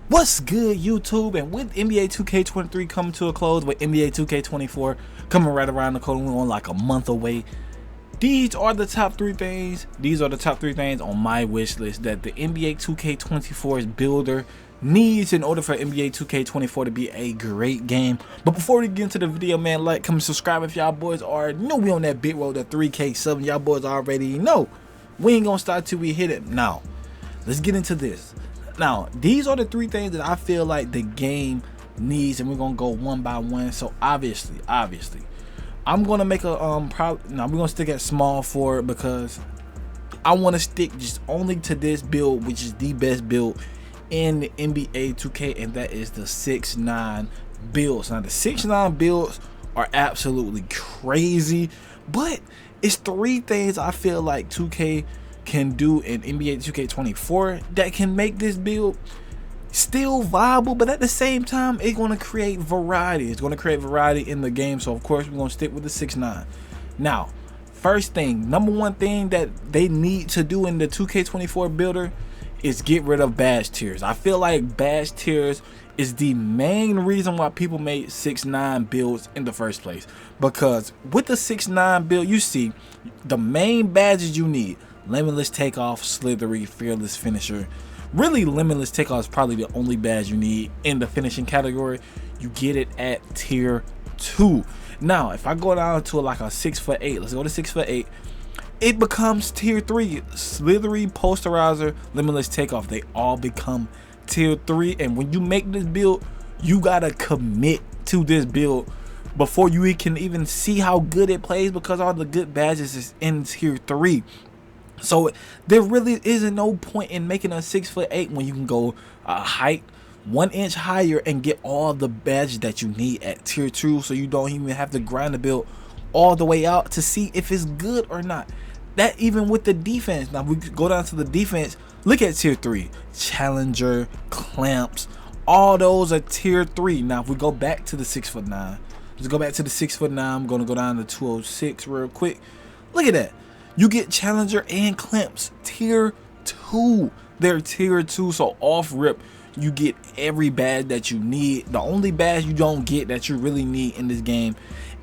What's good, YouTube? And with NBA 2K23 coming to a close, with NBA 2K24 coming right around the corner, we're on like a month away. These are the top three things. These are the top three things on my wish list that the NBA 2K24's builder needs in order for NBA 2K24 to be a great game. But before we get into the video, man, like, comment, subscribe if y'all boys are new. We on that big road to 3K sub. Y'all boys already know we ain't gonna start till we hit it. Now, let's get into this. Now, these are the three things that I feel like the game needs, and we're gonna go one by one. So obviously, I'm gonna make a we're gonna stick at small for it because I want to stick just only to this build, which is the best build in the NBA 2K, and that is the 6'9" builds. Now, the 6'9" builds are absolutely crazy, but it's three things I feel like 2K can do in NBA 2K24 that can make this build still viable, but at the same time it's going to create variety. It's going to create variety in the game. So of course we're going to stick with the 6'9". Now, first thing, number one thing that they need to do in the 2K24 builder is get rid of badge tiers. I feel like badge tiers is the main reason why people made 6'9" builds in the first place, because with the 6'9" build, you see the main badges you need: Limitless Takeoff, Slithery, Fearless Finisher. Really, Limitless Takeoff is probably the only badge you need in the finishing category. You get it at tier 2. Now, if I go down to like a 6'8", let's go to 6'8", it becomes tier 3. Slithery, Posterizer, Limitless Takeoff, they all become tier 3. And when you make this build, you gotta commit to this build before you can even see how good it plays, because all the good badges is in tier 3. So there really isn't no point in making a 6'8" when you can go height 1 inch higher and get all the badges that you need at tier 2, so you don't even have to grind the build all the way out to see if it's good or not. That even with the defense. Now we go down to the defense. Look at tier 3. Challenger, Clamps, all those are tier 3. Now if we go back to the 6'9", let's go back to the 6'9". I'm gonna go down to 206 real quick. Look at that. You get Challenger and Clamps tier 2. They're tier 2, so off rip you get every badge that you need. The only badge you don't get that you really need in this game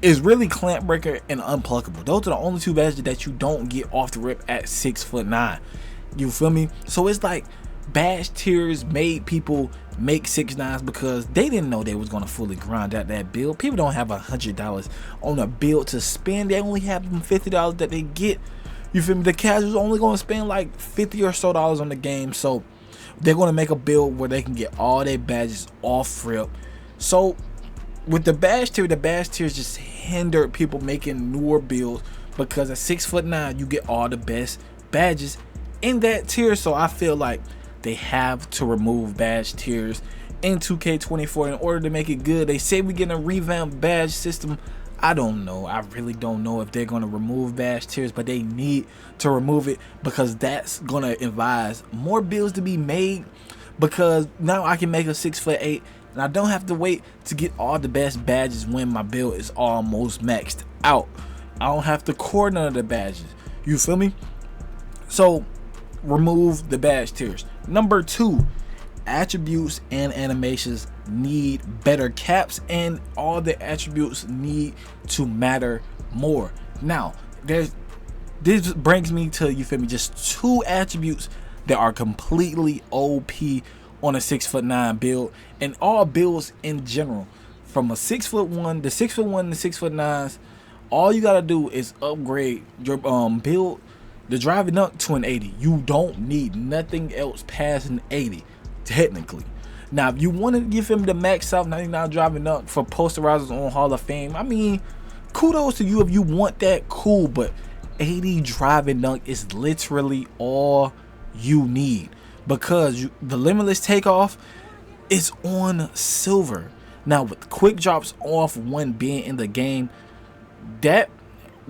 is really Clamp Breaker and Unpluckable. Those are the only two badges that you don't get off the rip at 6'9". You feel me? So it's like badge tiers made people make 6'9s because they didn't know they was gonna fully grind out that build. People don't have $100 on a build to spend. They only have them $50 that they get. You feel me? The casuals only gonna spend like $50 or so on the game, so they're gonna make a build where they can get all their badges off rip. So with the badge tiers just hinder people making newer builds, because at 6'9" you get all the best badges in that tier. So I feel like they have to remove badge tiers in 2K24 in order to make it good. They say we're gonna revamp badge system. I don't know. I really don't know if they're going to remove badge tiers, but they need to remove it because that's going to advise more builds to be made, because now I can make a 6'8" and I don't have to wait to get all the best badges when my build is almost maxed out. I don't have to core none of the badges. You feel me? So remove the badge tiers. Number 2, attributes and animations need better caps, and all the attributes need to matter more. Now this brings me to, you feel me, just 2 attributes that are completely OP on a 6'9" build, and all builds in general, from a 6'1", the 6'1" and the 6'9s. All you gotta do is upgrade your build, the driving dunk, to an 80. You don't need nothing else past an 80 technically. Now if you want to give him the max out 99 driving dunk for posterizers on Hall of Fame, I mean, kudos to you if you want that, cool, but 80 driving dunk is literally all you need, because the Limitless Takeoff is on silver. Now with quick drops off 1 being in the game, that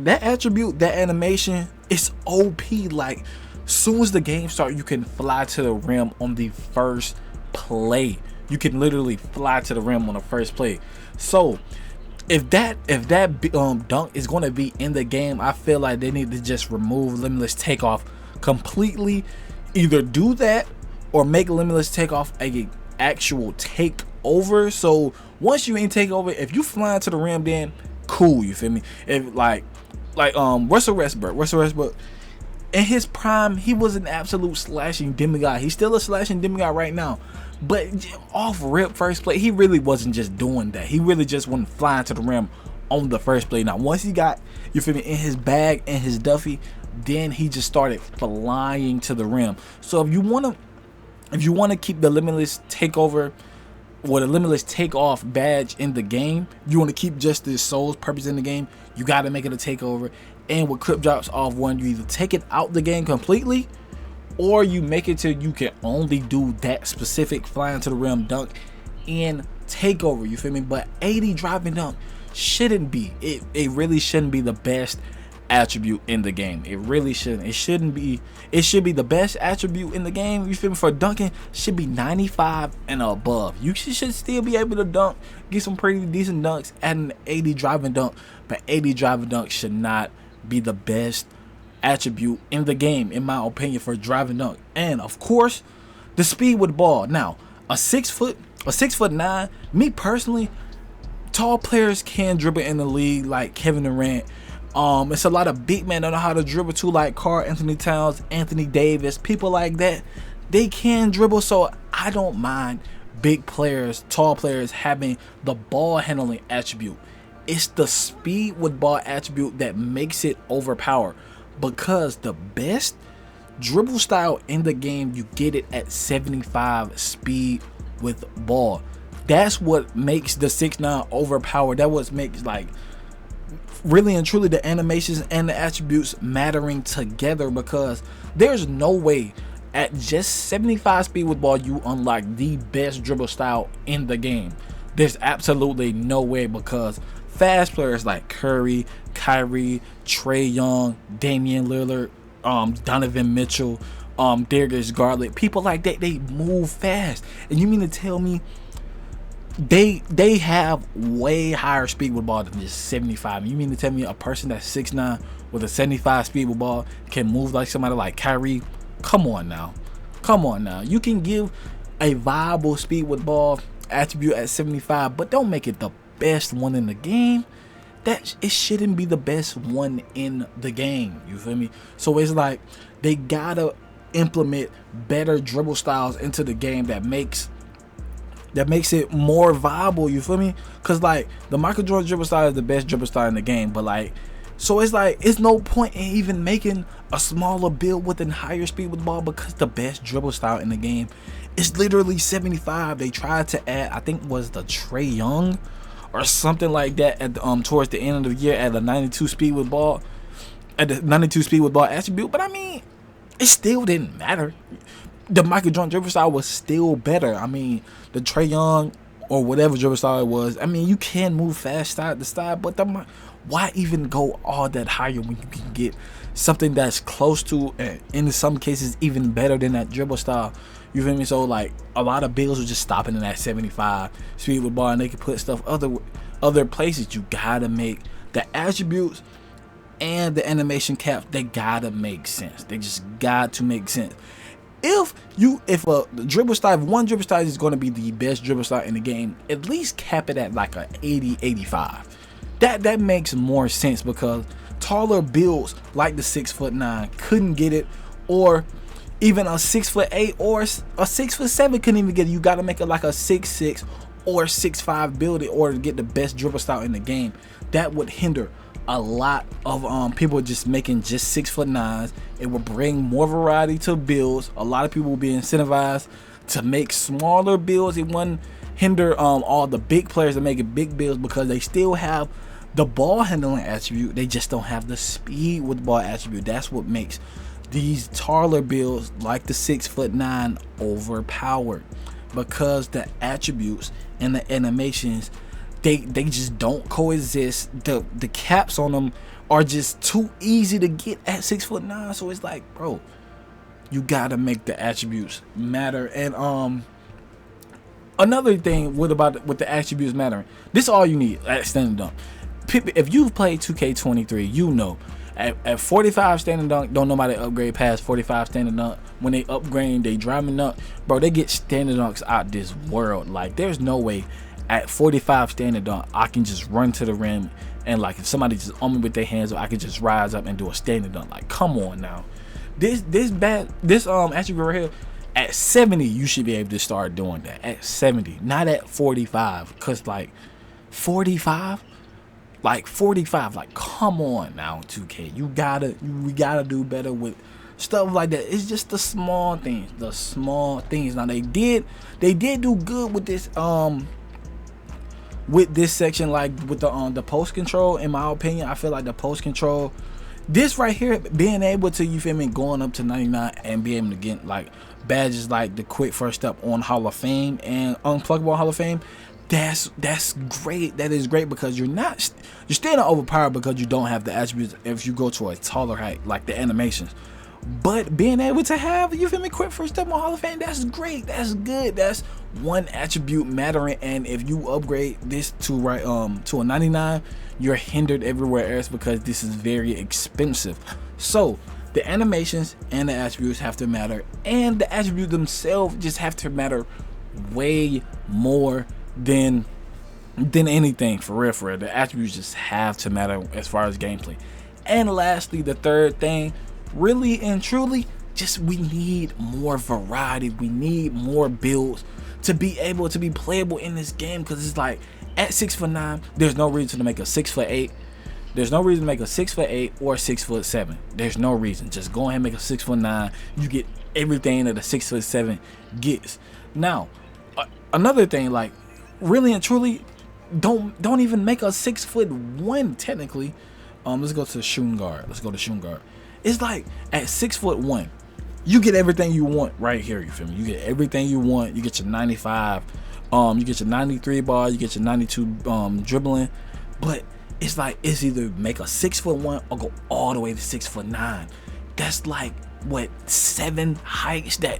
attribute, that animation is OP. Like, soon as the game starts, you can fly to the rim on the first play. You can literally fly to the rim on the first play. So if that dunk is going to be in the game, I feel like they need to just remove Limitless Takeoff completely. Either do that or make Limitless Takeoff a actual takeover. So once you ain't take over, if you fly into the rim, then cool, you feel me? If like Russell Westbrook in his prime, he was an absolute slashing demigod. He's still a slashing demigod right now. But off rip first play, he really wasn't just doing that. He really just wasn't flying to the rim on the first play. Now, once he got, you feel me, in his bag, in his Duffy, then he just started flying to the rim. So if you wanna keep the limitless takeover or the limitless takeoff badge in the game, you want to keep just the soul's purpose in the game, you got to make it a takeover. And with Crip Drops off one, you either take it out the game completely, or you make it till you can only do that specific flying to the rim dunk and takeover, you feel me? But 80 driving dunk shouldn't be, it really shouldn't be the best attribute in the game. It really shouldn't. It shouldn't be. It should be the best attribute in the game. You feel me? For dunking, should be 95 and above. You should still be able to dunk, get some pretty decent dunks at an 80 driving dunk, but 80 driving dunk should not be the best attribute in the game, in my opinion, for driving dunk. And of course, the speed with the ball. Now, a 6'9", me personally, tall players can dribble in the league like Kevin Durant. It's a lot of big men that know how to dribble too, like Karl-Anthony Towns, Anthony Davis, people like that. They can dribble, so I don't mind big players, tall players having the ball handling attribute. It's the speed with ball attribute that makes it overpower, because the best dribble style in the game, you get it at 75 speed with ball. That's what makes the 6'9" overpowered. That what makes, like, really and truly the animations and the attributes mattering together, because there's no way at just 75 speed with ball you unlock the best dribble style in the game. There's absolutely no way, because fast players like Curry, Kyrie, Trae Young, Damian Lillard, Donovan Mitchell, Darius Garland, people like that, they move fast. And you mean to tell me they have way higher speed with ball than just 75? You mean to tell me a person that's 6'9" with a 75 speed with ball can move like somebody like Kyrie? Come on now. You can give a viable speed with ball attribute at 75, but don't make it the best one in the game. That it shouldn't be the best one in the game. You feel me? So it's like they gotta implement better dribble styles into the game that makes it more viable. You feel me? Because like the Michael Jordan dribble style is the best dribble style in the game, but like, so it's like it's no point in even making a smaller build with a higher speed with the ball, because the best dribble style in the game is literally 75. They tried to add, I think was the Trae Young or something like that at the, towards the end of the year at a 92 speed with ball, at the 92 speed with ball attribute, but I mean, it still didn't matter. The Michael Jordan dribble style was still better. I mean, the Trae Young or whatever dribble style it was, I mean, you can move fast side to side, but why even go all that higher when you can get something that's close to, and in some cases even better than that dribble style? You feel me? So like a lot of bigs are just stopping in that 75 speed with ball, and they can put stuff other places. You gotta make the attributes and the animation caps, they gotta make sense. They just got to make sense. If a dribble style, if one dribble style is going to be the best dribble style in the game, at least cap it at like a 80, 85. That makes more sense, because taller builds like the 6'9" couldn't get it, or even a 6'8" or a 6'7" couldn't even get it. You got to make it like a 6'6" or 6'5" build in order to get the best dribble style in the game. That would hinder a lot of people just making just 6'9". It will bring more variety to builds. A lot of people will be incentivized to make smaller builds. It wouldn't hinder all the big players that make big builds, because they still have the ball handling attribute. They just don't have the speed with the ball attribute. That's what makes these taller builds like the 6'9" overpowered, because the attributes and the animations, they just don't coexist. The caps on them are just too easy to get at 6'9". So it's like, bro, you gotta make the attributes matter. And another thing with the attributes mattering, this is all you need at standing dunk. If you've played 2K23, you know At 45 standing dunk, don't nobody upgrade past 45 standing dunk. When they upgrade, they driving up, bro. They get standing dunks out this world. Like, there's no way at 45 standing dunk I can just run to the rim and, like, if somebody just on me with their hands, I can just rise up and do a standing dunk. Like, come on now. This attribute right here, at 70 you should be able to start doing that. At 70, not at 45, cause like 45. Like 45, like come on now, 2K. We gotta do better with stuff like that. It's just the small things. Now they did do good with this section, like with the post control. In my opinion, I feel like the post control, this right here, being able to, you feel me, going up to 99 and be able to get like badges like the quick first step on Hall of Fame and unpluggable Hall of Fame. That's great. That is great because you're still not overpowered because you don't have the attributes if you go to a taller height, like the animations. But being able to have, you feel me, quick first step on Hall of Fame, that's great. That's good. That's one attribute mattering. And if you upgrade this to a 99, you're hindered everywhere else because this is very expensive. So the animations and the attributes have to matter, and the attributes themselves just have to matter way more than anything. For real, the attributes just have to matter as far as gameplay. And lastly, the third thing, really and truly, just we need more variety. We need more builds to be able to be playable in this game, because it's like at 6'9", there's no reason to make a 6'8". There's no reason to make a 6'8" or 6'7". There's no reason. Just go ahead and make a 6'9". You get everything that a 6'7" gets. Now, another thing, like, really and truly, don't even make a 6'1" technically. Let's go to shooting guard. It's like at 6'1", you get everything you want right here. You feel me? You get everything you want. You get your 95, you get your 93 ball, you get your 92 dribbling. But it's like, it's either make a 6'1" or go all the way to 6'9". That's like what, 7 heights that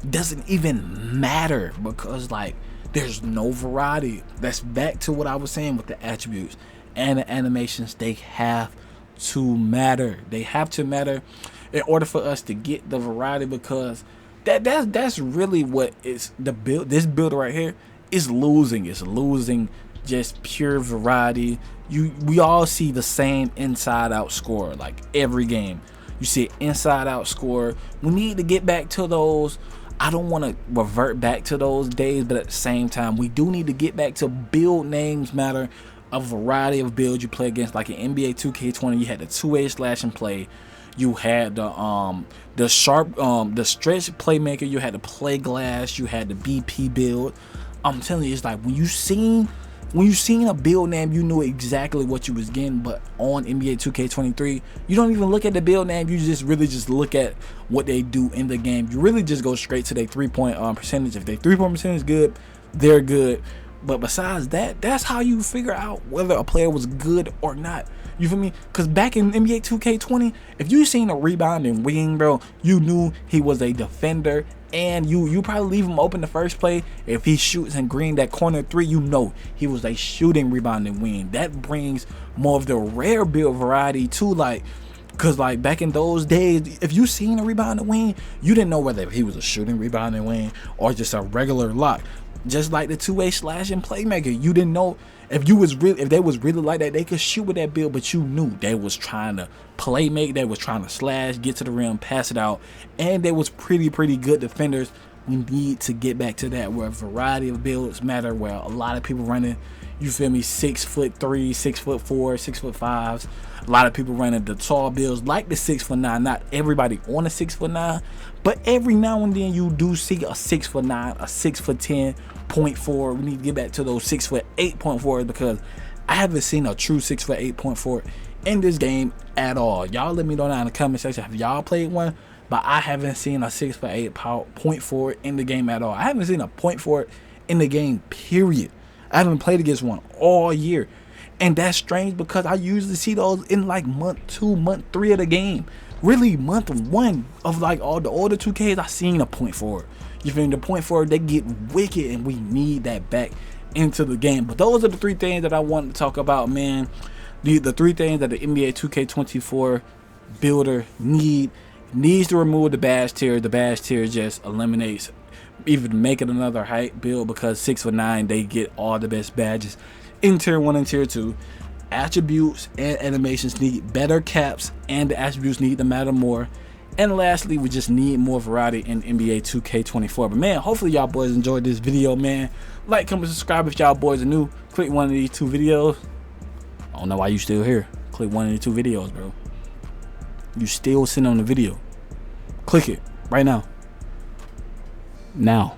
doesn't even matter, because like there's no variety. That's back to what I was saying with the attributes and the animations. They have to matter. They have to matter in order for us to get the variety, because that's really what is the build. This build right here is losing. It's losing just pure variety. We all see the same inside out score, like every game. You see inside out score. We need to get back to those. I don't want to revert back to those days, but at the same time, we do need to get back to build names matter. A variety of builds you play against, like in NBA 2K20, you had the two-way slash and play. You had the sharp, the stretch playmaker. You had the play glass. You had the BP build. I'm telling you, it's like when you seen a build name, you knew exactly what you was getting. But on NBA 2K23, you don't even look at the build name. You just really just look at what they do in the game. You really just go straight to their 3-point percentage. If their 3-point percentage is good, they're good. But besides that, that's how you figure out whether a player was good or not. You feel me? Because back in NBA 2K20, if you seen a rebounding wing, bro, you knew he was a defender. And you probably leave him open the first play. If he shoots and green that corner 3, you know he was a shooting rebounding wing. That brings more of the rare build variety too. Like, because like back in those days, if you seen a rebounding wing, you didn't know whether he was a shooting rebounding wing or just a regular lock. Just like the two-way slash and playmaker, you didn't know if they was really like that, they could shoot with that build, but you knew they was trying to play make, they was trying to slash, get to the rim, pass it out, and they was pretty good defenders. We need to get back to that, where a variety of builds matter, where a lot of people running, you feel me, 6'3", 6'4", 6'5". A lot of people running the tall builds like the 6'9". Not everybody on a 6'9", but every now and then you do see a 6'9", a 6'10.4". We need to get back to those 6'8.4", because I haven't seen a true 6'8.4" in this game at all. Y'all let me know down in the comment section, have y'all played one? But I haven't seen a 6'8.4" in the game at all. I haven't seen a .4 in the game, period. I haven't played against one all year. And that's strange, because I usually see those in like month 2, month 3 of the game. Really, month 1 of like all the older 2Ks, I seen a .4. You feel me? The .4, they get wicked, and we need that back into the game. But those are the 3 things that I wanted to talk about, man. The 3 things that the NBA 2K24 builder needs to remove the badge tier. The badge tier just eliminates even making another hype build, because 6 for 9 they get all the best badges in tier 1 and tier 2. Attributes and animations need better caps, and the attributes need to matter more. And lastly, we just need more variety in NBA 2K24. But man, hopefully y'all boys enjoyed this video, man. Like, comment, subscribe if y'all boys are new. Click one of these 2 videos. I don't know why you still here. Click one of these 2 videos, bro. You still sitting on the video. Click it right now. Now.